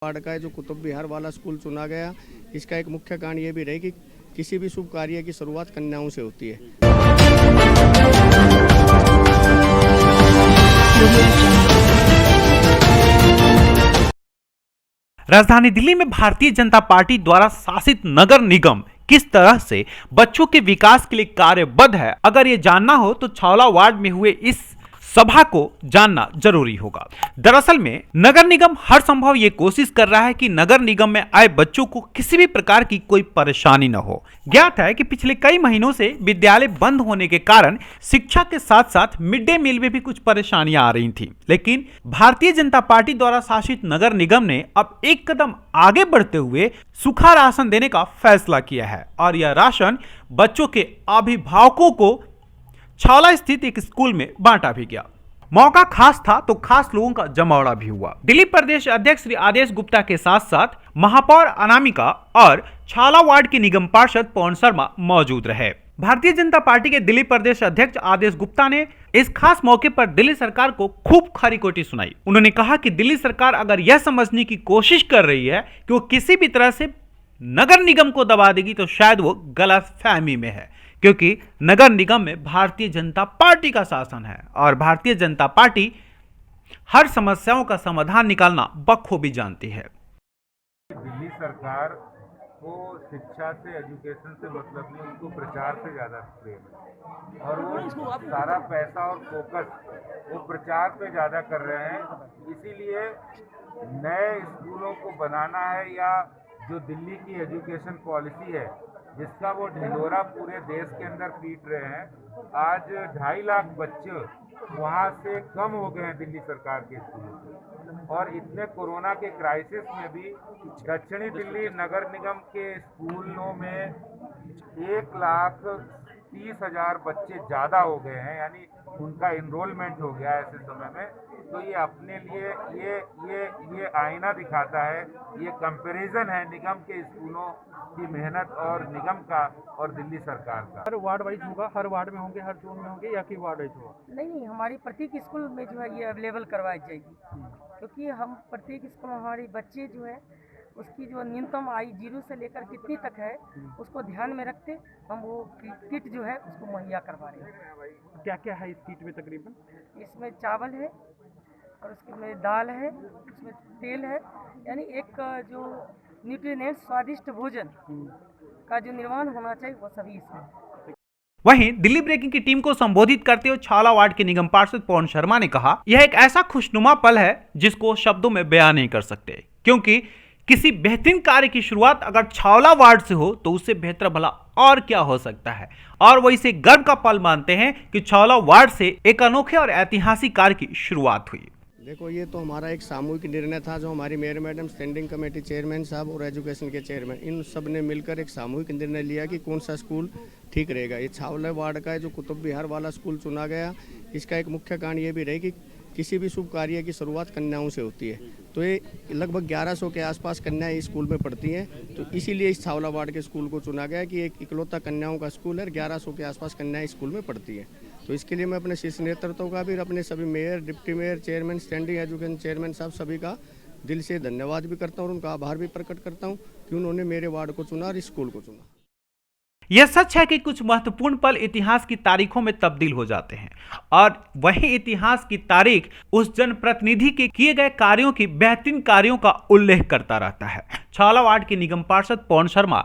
Ward का है जो कुतुब विहार वाला स्कूल चुना गया। इसका एक मुख्य कारण ये भी रहे कि किसी भी शुभ कार्य की शुरुआत कन्याओं से होती है। राजधानी दिल्ली में भारतीय जनता पार्टी द्वारा शासित नगर निगम किस तरह से बच्चों के विकास के लिए कार्यबद्ध है, अगर ये जानना हो तो छावला वार्ड में हुए इस सभा को जानना जरूरी होगा। दरअसल में नगर निगम हर संभव ये कोशिश कर रहा है कि नगर निगम में आए बच्चों को किसी भी प्रकार की कोई परेशानी न हो। ज्ञात है कि पिछले कई महीनों से विद्यालय बंद होने के कारण शिक्षा के साथ साथ मिड डे मील में भी कुछ परेशानियां आ रही थी, लेकिन भारतीय जनता पार्टी द्वारा शासित नगर निगम ने अब एक कदम आगे बढ़ते हुए सूखा राशन देने का फैसला किया है और यह राशन बच्चों के अभिभावकों को छावला स्थित एक स्कूल में बांटा भी गया। मौका खास था तो खास लोगों का जमावड़ा भी हुआ। दिल्ली प्रदेश अध्यक्ष श्री आदेश गुप्ता के साथ साथ महापौर अनामिका और छावला वार्ड के निगम पार्षद पवन शर्मा मौजूद रहे। भारतीय जनता पार्टी के दिल्ली प्रदेश अध्यक्ष आदेश गुप्ता ने इस खास मौके पर दिल्ली सरकार को खूब खरी खोटी सुनाई। उन्होंने कहा कि दिल्ली सरकार अगर यह समझने की कोशिश कर रही है कि वो किसी भी तरह से नगर निगम को दबा देगी तो शायद वो गलतफहमी में है, क्योंकि नगर निगम में भारतीय जनता पार्टी का शासन है और भारतीय जनता पार्टी हर समस्याओं का समाधान निकालना बखूबी जानती है। दिल्ली सरकार को शिक्षा से, एजुकेशन से मतलब नहीं, उनको प्रचार से ज़्यादा प्रेम है और वो सारा पैसा और फोकस वो प्रचार पे ज़्यादा कर रहे हैं। इसीलिए नए स्कूलों को बनाना है या जो दिल्ली की एजुकेशन पॉलिसी है जिसका वो ढिंढोरा पूरे देश के अंदर पीट रहे हैं। आज 2.5 लाख बच्चे वहाँ से कम हो गए हैं दिल्ली सरकार के स्कूलों से, और इतने कोरोना के क्राइसिस में भी दक्षिणी दिल्ली नगर निगम के स्कूलों में 1,30,000 बच्चे ज़्यादा हो गए हैं, यानी उनका इनरोलमेंट हो गया ऐसे समय में। तो ये अपने लिए ये आईना दिखाता है, ये कंपैरिजन है निगम के स्कूलों की मेहनत और निगम का और दिल्ली सरकार का। हर वार्ड वाइज होगा, हर वार्ड में होंगे, हर जोन में होंगे या कि वार्ड वाइज होगा? नहीं, हमारी प्रत्येक स्कूल में जो है ये अवेलेबल करवाई जाएगी, क्योंकि हम प्रत्येक स्कूल में हमारे बच्चे जो है उसकी जो न्यूनतम आयु 0 से लेकर कितनी तक है उसको ध्यान में रखते हम वो किट जो है उसको मुहैया करवा रहे हैं। क्या क्या है इस किट में तकरीबन? इसमें चावल है और उसमें दाल है, उसमें तेल है, यानी एक जो न्यूट्रिएंट स्वादिष्ट भोजन का जो निर्माण होना चाहिए वो सभी इसमें। वहीं दिल्ली ब्रेकिंग की टीम को संबोधित करते हुए छावला वार्ड के निगम पार्षद पवन शर्मा ने कहा, यह एक ऐसा खुशनुमा पल है जिसको शब्दों में बयान नहीं कर सकते, क्योंकि किसी बेहतरीन कार्य की शुरुआत अगर छावला वार्ड से हो तो उससे बेहतर भला और क्या हो सकता है। और वो इसे गर्व का पल मानते हैं कि छावला वार्ड से एक अनोखे और ऐतिहासिक कार्य की शुरुआत हुई। देखो, ये तो हमारा एक सामूहिक निर्णय था जो हमारी mayor madam, standing committee chairman साहब और एजुकेशन के चेयरमैन, इन सब ने मिलकर एक सामूहिक निर्णय लिया कि कौन सा स्कूल ठीक रहेगा। ये छावला वार्ड का है जो कुतुब विहार वाला स्कूल चुना गया। इसका एक मुख्य कारण ये भी रहे कि किसी भी शुभ कार्य की शुरुआत कन्याओं से होती है। तो ये लगभग 1100 के आसपास कन्याएं इस स्कूल में पढ़ती हैं, तो इसीलिए इस छावला वार्ड के स्कूल को चुना गया कि एक इकलौता कन्याओं का स्कूल है। 1100 के आसपास कन्याएं स्कूल में पढ़ती हैं। तो इसके लिए मैं अपने शीर्ष नेतृत्व का भी, अपने सभी mayor, deputy mayor, chairman, standing education chairman साहब सभी का दिल से धन्यवाद भी करता हूँ और उनका आभार भी प्रकट करता हूँ कि उन्होंने मेरे वार्ड को चुना और इस स्कूल को चुना। यह सच है कि कुछ महत्वपूर्ण पल इतिहास की तारीखों में तब्दील हो जाते हैं और वही इतिहास की तारीख उस जनप्रतिनिधि के किए गए कार्यों की बेहतरीन कार्यों का उल्लेख करता रहता है। छावला वार्ड के निगम पार्षद पवन शर्मा